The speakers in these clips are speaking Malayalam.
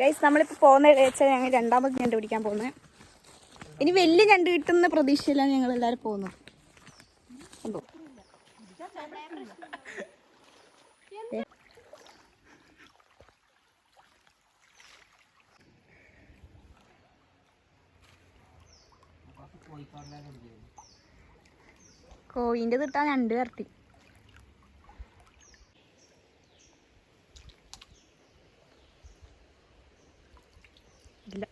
ഗൈസ് നമ്മളിപ്പോൾ പോകുന്നത് വെച്ചാൽ ഞങ്ങൾ രണ്ടാമത് ഞണ്ട് പിടിക്കാൻ പോകുന്നത്. ഇനി വലിയ ഞണ്ട് കിട്ടുന്ന പ്രതീക്ഷയിലാണ് ഞങ്ങൾ എല്ലാവരും പോകുന്നത്. കോയിൻ്റെ തിട്ടാ ഞണ്ട് കറട്ടി. ഇല്ല,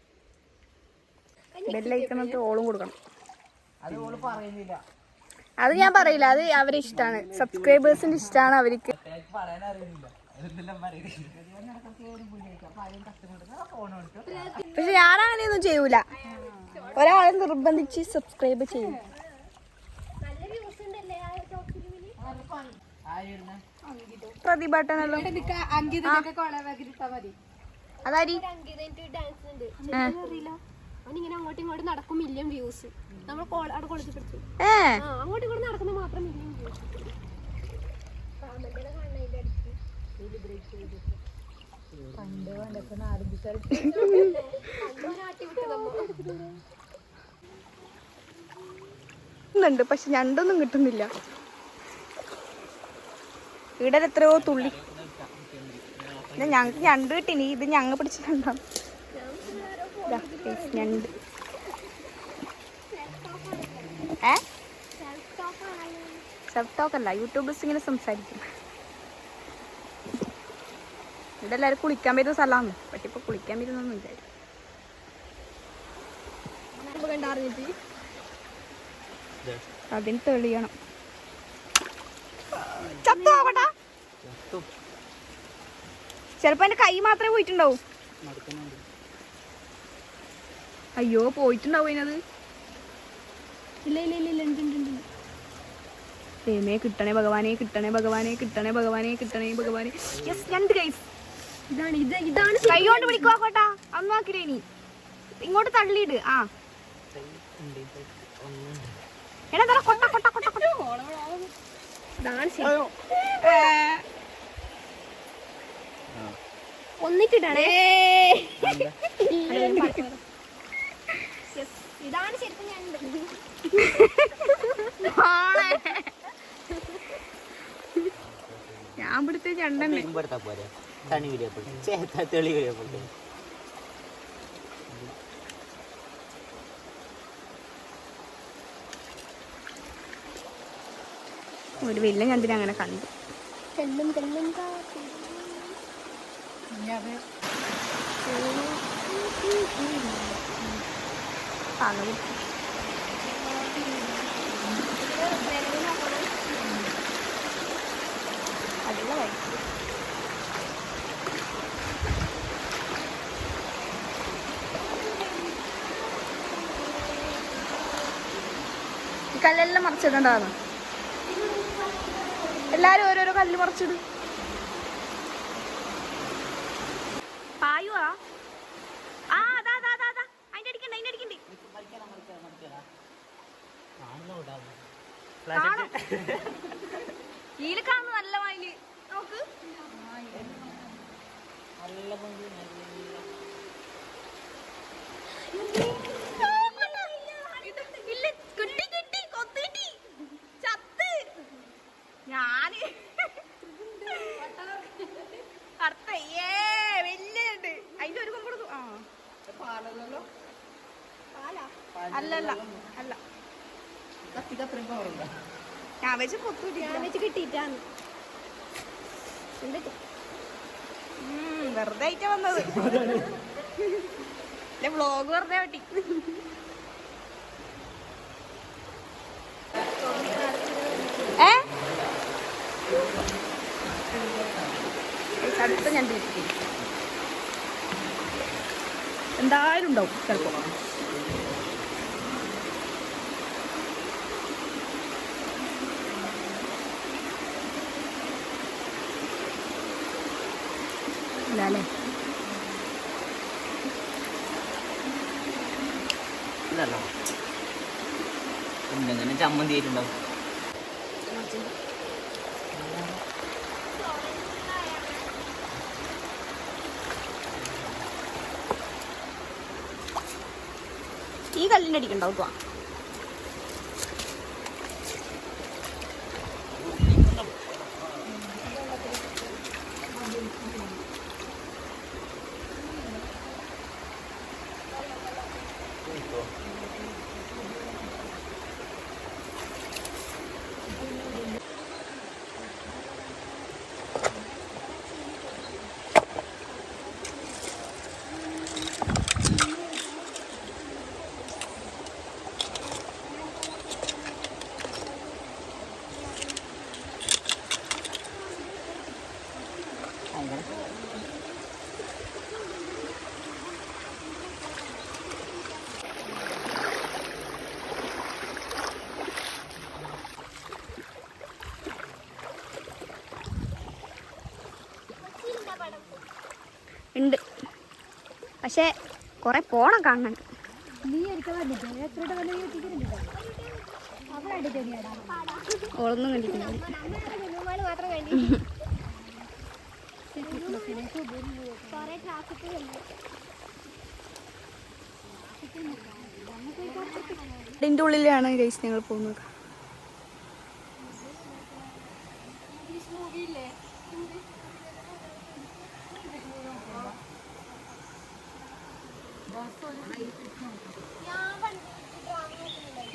ബെല്ലൈക്കണത്ത് ഓളും കൊടുക്കണം. അത് ഞാൻ പറയില്ല, അത് അവരെ ഇഷ്ടമാണ്, സബ്സ്ക്രൈബേഴ്സിന്റെ ഇഷ്ടമാണ് അവർക്ക്. പക്ഷെ ഞാനങ്ങനെയൊന്നും ചെയ്യൂല, ഒരാളെ നിർബന്ധിച്ച് സബ്സ്ക്രൈബ് ചെയ്യും. പ്രതിഭാട്ടനല്ലോ അതാരി ഇങ്ങനെ അങ്ങോട്ടും ഇങ്ങോട്ടും നടക്കും, മില്യൺ വ്യൂസ്. നമ്മൾ അവിടെ കൊളുത്തി പിടിച്ചു അങ്ങോട്ടും ഇങ്ങോട്ടും നടക്കുന്ന മാത്രം മില്യൺ വ്യൂസ്. ണ്ട് പക്ഷെ ഞണ്ടൊന്നും കിട്ടുന്നില്ല. ഇവിടെ എത്രയോ തുള്ളി. ഞങ്ങക്ക് ഞണ്ട് കിട്ടിനി, ഇത് ഞങ്ങ പിടിച്ചിട്ടുണ്ടാവും. ഞണ്ട് സെൽഫ് ടോക്ക് അല്ല, യൂട്യൂബേഴ്സ് ഇങ്ങനെ സംസാരിക്കും. ഇവിടെ എല്ലാവരും കുളിക്കാൻ പറ്റുന്ന സ്ഥലമാണ്, പക്ഷെ ഇപ്പൊ കുളിക്കാൻ പറ്റുന്നൊന്നും ഇല്ല. അതിന് തെളിയണം. ചെലപ്പോ എന്റെ കൈ മാത്രമേ പോയിട്ടുണ്ടാവും. അയ്യോ പോയിട്ടുണ്ടാവും അതിനത്. ഇല്ല ഇല്ല ഇല്ല ഇല്ല, ഉണ്ട്. ദൈവമേ കിട്ടണേ ഭഗവാനെ, കിട്ടണേ ഭഗവാനെ, കിട്ടണേ ഭഗവാനെ, കിട്ടണേ ഭഗവാനെ. യെസ്, ഞണ്ട് ഗൈസ്. ഇതാണ് കൈ കൊണ്ട് പിടിക്കുക കോട്ടാ, അന്ന് ആക്കില്ലേ. ഇനി ഇങ്ങോട്ട് തള്ളിയിട്. ആ എടാ കൊട്ട കൊട്ട കൊട്ട കൊട്ട. ഒന്നിട്ടിടണേ. ഇതാണ് ശരിക്കും ഞണ്ട്. ഞാൻ പിടുത്ത ഞണ്ടല്ലേ. ഒരു വലിയ ഞണ്ടിനെ അങ്ങനെ കണ്ടു. ഈ കല്ലെല്ലാം മറിച്ചിട്ടുണ്ടാവുന്നു. എല്ലാരും ഓരോരോ കല്ല് മറിച്ചിടും. പായുവാ. ആ അതാ അതാ അതാ അതാ, അതിന്റെ അടിക്കണ്ട, അതിന്റെ അടിക്കണ്ടേ. ഈല് കാണുന്നു നല്ല മയില്. നോക്ക്, ഞാന് വലിയുണ്ട്. അതിന്റെ ഒരു കൊമ്പ്. ആ അല്ലല്ല അല്ല, ഞാൻ വെച്ച് കൊത്തൂട്ടി, ഞാൻ വെച്ച് കിട്ടിയിട്ടാണ്. വെറുതെ ആയിട്ടാ വന്നത്. വ്ളോഗ് വെറുതെ പറ്റി. അടുത്ത ഞണ്ട് കിട്ടി എന്തായാലും ഉണ്ടാവും ചിലപ്പോ. ഇല്ലല്ലേ, എന്തെങ്കിലും ചമ്മന്തി ആയിട്ടുണ്ടാവും. ഈ കല്ലിൻ്റെ അടിക്കുണ്ടാവും കേട്ടോ. ഉണ്ട്, പക്ഷെ കുറെ പോണം കാണാൻ. ഓളൊന്നും കണ്ടിട്ടില്ല. ഇതിൻ്റെ ഉള്ളിലാണ് ഗൈസ് ഞങ്ങൾ പോകുന്നത്.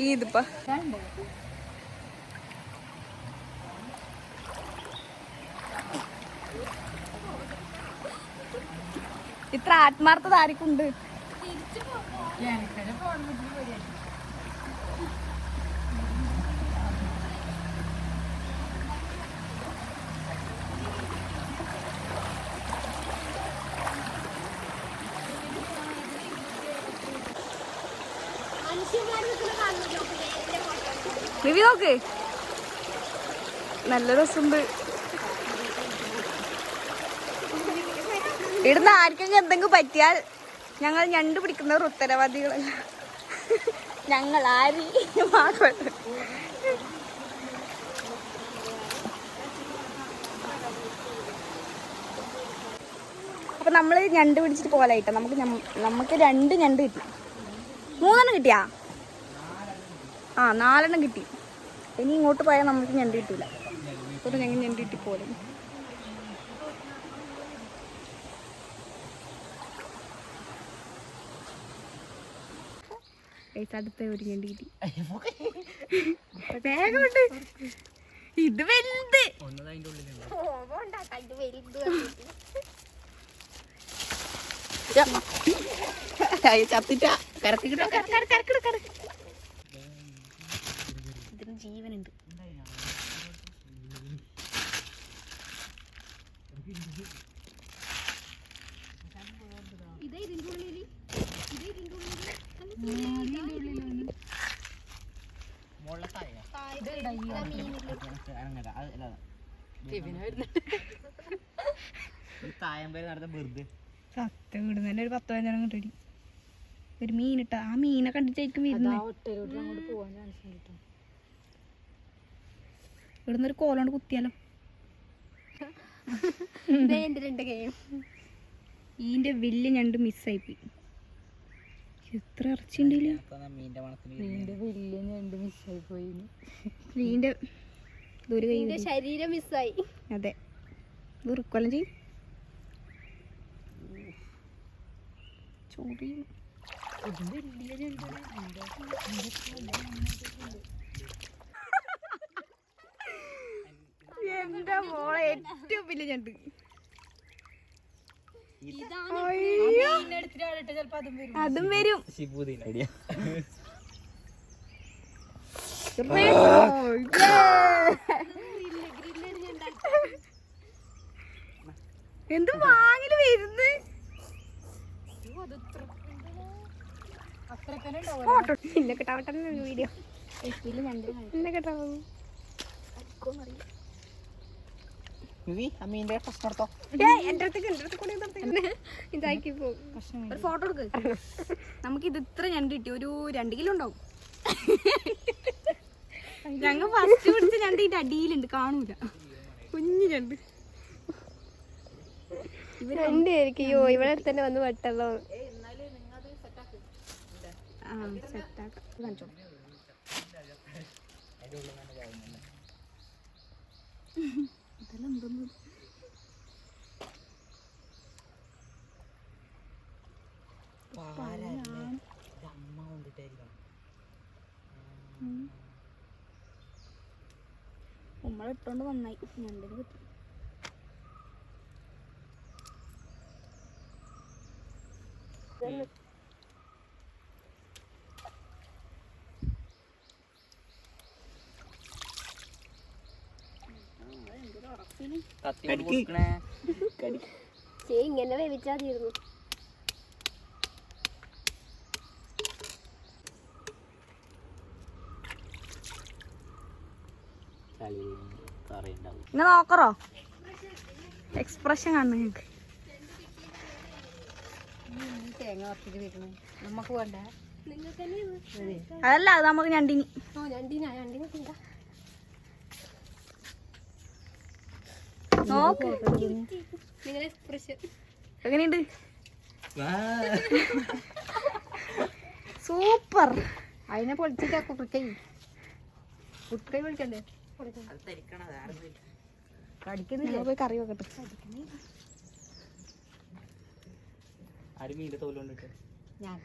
ഇതിപ്പോ ഇത്ര ആത്മാർത്ഥത ആർക്കുണ്ട്? വിവി നോക്ക്, നല്ല രസമുണ്ട്. ഇവിടുന്ന് ആർക്കെങ്കിലും എന്തെങ്കിലും പറ്റിയാൽ ഞങ്ങൾ ഞണ്ട് പിടിക്കുന്നവർ ഉത്തരവാദികളല്ല. ഞങ്ങൾ ആരും മാറട്ടെ. അപ്പൊ നമ്മള് ഞണ്ട് പിടിച്ചിട്ട് പോലായിട്ടാ. നമുക്ക് 2 ഞണ്ട് കിട്ടി. 3 കിട്ടിയാ? 4 കിട്ടി. ഇനി ഇങ്ങോട്ട് പോയാൽ നമുക്ക് ഞണ്ട് കിട്ടൂല. ഒരു ഞങ്ങൾ ഞണ്ട് കിട്ടി പോലെ. അടുത്ത ഒരു ഞണ്ട് കിട്ടി. വേഗമുണ്ട്. ഇത് വലുത്. ചത്തിട്ടാ കരക്ക് കിട്ടോ. ഇതിന് ജീവനുണ്ട്. സത്യം വിടുന്നതിന്റെ ഒരു 10-15 കിട്ടി. ഒരു മീനിട്ട ആ മീനെ കണ്ടിട്ടായിരിക്കും ഇവിടുന്ന് ഒരു കോലോണ്ട് കുത്തിയാലോ. ഈന്റെ വലിയ ഞണ്ട് മിസ്സായിപ്പോയി. എത്ര ഇറച്ചി ഉണ്ടല്ലോ. മീൻ്റെ ശരീരം മിസ്സായി. അതെ, ദുർക്കൊല്ലം ചെയ്യും. എന്റെ മോളെ ഏറ്റവും വലിയ ഞണ്ട്. അതും വരും. എന്ത് വാങ്ങില് വരുന്ന്. ഇല്ല കിട്ടാവട്ടെ വീഡിയോ. ഇല്ല കിട്ടാവൂ. ഇതാക്കി പോകും. ഒരു ഫോട്ടോ എടുക്ക്. നമുക്ക് ഇത് ഇത്ര ഞണ്ട് കിട്ടി. ഒരു 2 കിലോ ഉണ്ടാവും. ഞങ്ങൾ ഫസ്റ്റ് പിടിച്ച ഞണ്ട് ഇതിന്റെ അടിയിലുണ്ട്, കാണൂല. കുഞ്ഞു ഞണ്ട്. ഇവരുണ്ടായിരിക്കും. ഇവിടെ തന്നെ വന്ന് പെട്ടല്ലോ. സെറ്റാക്കാം കാണിച്ചോ. ഇതെല്ലാം എന്തൊന്നും അമ്മ കൊണ്ടിട്ടായിരിക്കണം. ഉമ്മള ഇട്ടോണ്ട് നന്നായി. ഞണ്ടിന് കിട്ടും. ഇങ്ങനെ വേവിച്ചാതിരുന്നു. ഇങ്ങനെ നോക്കറോ എക്സ്പ്രഷൻ കാണുന്നു ഞങ്ങക്ക്. തേങ്ങ വറുത്തിട്ട് വെക്കണം. നമുക്ക് വേണ്ട നിങ്ങൾക്ക് തന്നെയാണ്. അതല്ല അത് നമുക്ക് ഞണ്ടിനി. രണ്ടിനാ നോക്ക് നിങ്ങളെ എക്സ്പ്രഷൻ എങ്ങനെയുണ്ട്? സൂപ്പർ. അതിനെ പൊളിച്ചിട്ട് കുറുക്കൈ വിളിക്കണ്ടേ? കടിക്കുന്നില്ല. പോയി കറി വെക്കട്ടെ. ആരും മീൻ്റെ തോലുകൊണ്ടിട്ട് ഞാൻ